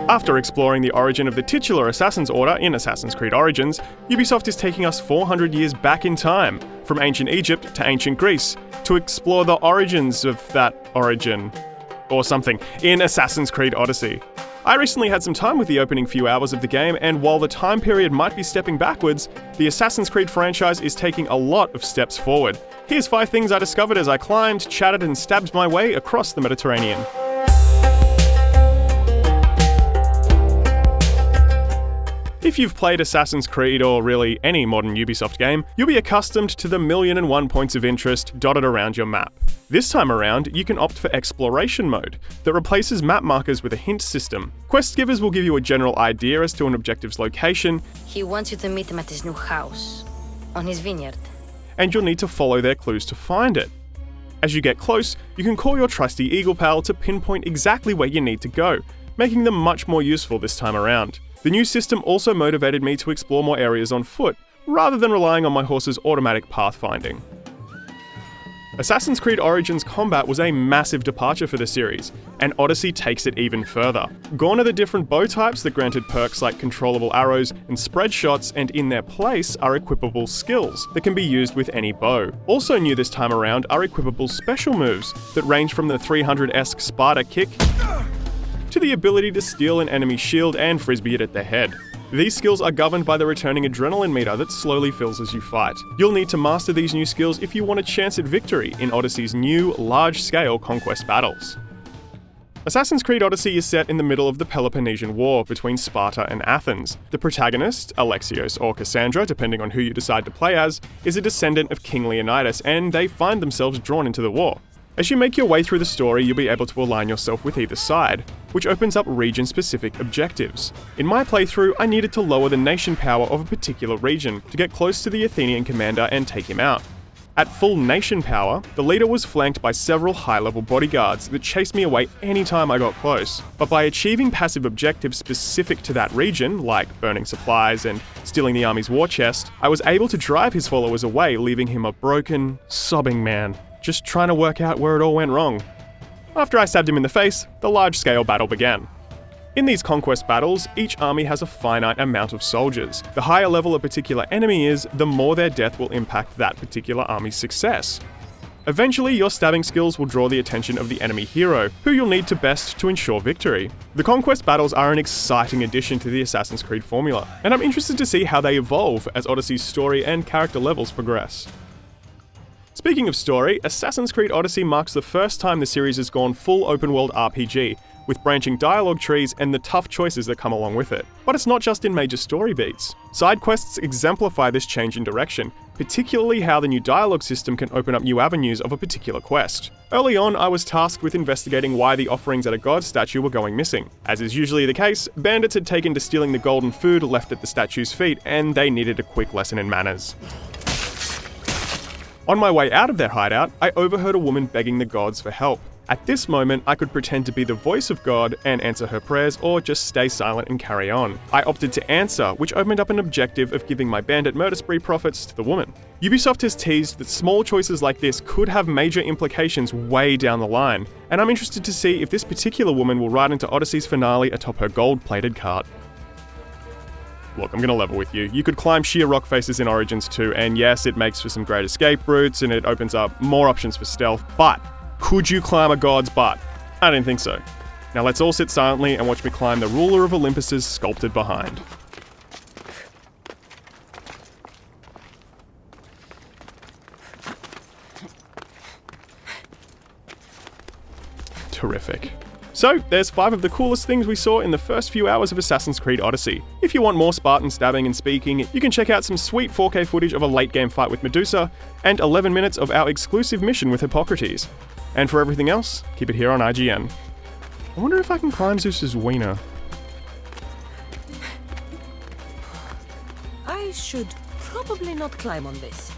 After exploring the origin of the titular Assassin's Order in Assassin's Creed Origins, Ubisoft is taking us 400 years back in time, from ancient Egypt to ancient Greece, to explore the origins of that origin, or something, in Assassin's Creed Odyssey. I recently had some time with the opening few hours of the game, and while the time period might be stepping backwards, the Assassin's Creed franchise is taking a lot of steps forward. Here's 5 things I discovered as I climbed, chatted, and stabbed my way across the Mediterranean. If you've played Assassin's Creed or really any modern Ubisoft game, you'll be accustomed to the 1,000,001 points of interest dotted around your map. This time around, you can opt for Exploration mode, that replaces map markers with a hint system. Quest givers will give you a general idea as to an objective's location. He wants you to meet him at his new house, on his vineyard. And you'll need to follow their clues to find it. As you get close, you can call your trusty Eagle Pal to pinpoint exactly where you need to go, making them much more useful this time around. The new system also motivated me to explore more areas on foot, rather than relying on my horse's automatic pathfinding. Assassin's Creed Origins combat was a massive departure for the series, and Odyssey takes it even further. Gone are the different bow types that granted perks like controllable arrows and spread shots, and in their place are equipable skills that can be used with any bow. Also new this time around are equipable special moves that range from the 300-esque Sparta kick to the ability to steal an enemy shield and frisbee it at their head. These skills are governed by the returning adrenaline meter that slowly fills as you fight. You'll need to master these new skills if you want a chance at victory in Odyssey's new, large-scale conquest battles. Assassin's Creed Odyssey is set in the middle of the Peloponnesian War between Sparta and Athens. The protagonist, Alexios or Cassandra, depending on who you decide to play as, is a descendant of King Leonidas, and they find themselves drawn into the war. As you make your way through the story, you'll be able to align yourself with either side, which opens up region-specific objectives. In my playthrough, I needed to lower the nation power of a particular region to get close to the Athenian commander and take him out. At full nation power, the leader was flanked by several high-level bodyguards that chased me away anytime I got close. But by achieving passive objectives specific to that region, like burning supplies and stealing the army's war chest, I was able to drive his followers away, leaving him a broken, sobbing man, just trying to work out where it all went wrong. After I stabbed him in the face, the large-scale battle began. In these conquest battles, each army has a finite amount of soldiers. The higher level a particular enemy is, the more their death will impact that particular army's success. Eventually, your stabbing skills will draw the attention of the enemy hero, who you'll need to best to ensure victory. The conquest battles are an exciting addition to the Assassin's Creed formula, and I'm interested to see how they evolve as Odyssey's story and character levels progress. Speaking of story, Assassin's Creed Odyssey marks the first time the series has gone full open-world RPG, with branching dialogue trees and the tough choices that come along with it. But it's not just in major story beats. Side quests exemplify this change in direction, particularly how the new dialogue system can open up new avenues of a particular quest. Early on, I was tasked with investigating why the offerings at a god statue were going missing. As is usually the case, bandits had taken to stealing the golden food left at the statue's feet, and they needed a quick lesson in manners. On my way out of their hideout, I overheard a woman begging the gods for help. At this moment, I could pretend to be the voice of God and answer her prayers, or just stay silent and carry on. I opted to answer, which opened up an objective of giving my bandit murder spree profits to the woman. Ubisoft has teased that small choices like this could have major implications way down the line, and I'm interested to see if this particular woman will ride into Odyssey's finale atop her gold-plated cart. Look, I'm gonna level with you. You could climb sheer rock faces in Origins too, and yes, it makes for some great escape routes and it opens up more options for stealth, but could you climb a god's butt? I didn't think so. Now let's all sit silently and watch me climb the ruler of Olympus's sculpted behind. Terrific. So, there's 5 of the coolest things we saw in the first few hours of Assassin's Creed Odyssey. If you want more Spartan stabbing and speaking, you can check out some sweet 4K footage of a late game fight with Medusa, and 11 minutes of our exclusive mission with Hippocrates. And for everything else, keep it here on IGN. I wonder if I can climb Zeus's wiener. I should probably not climb on this.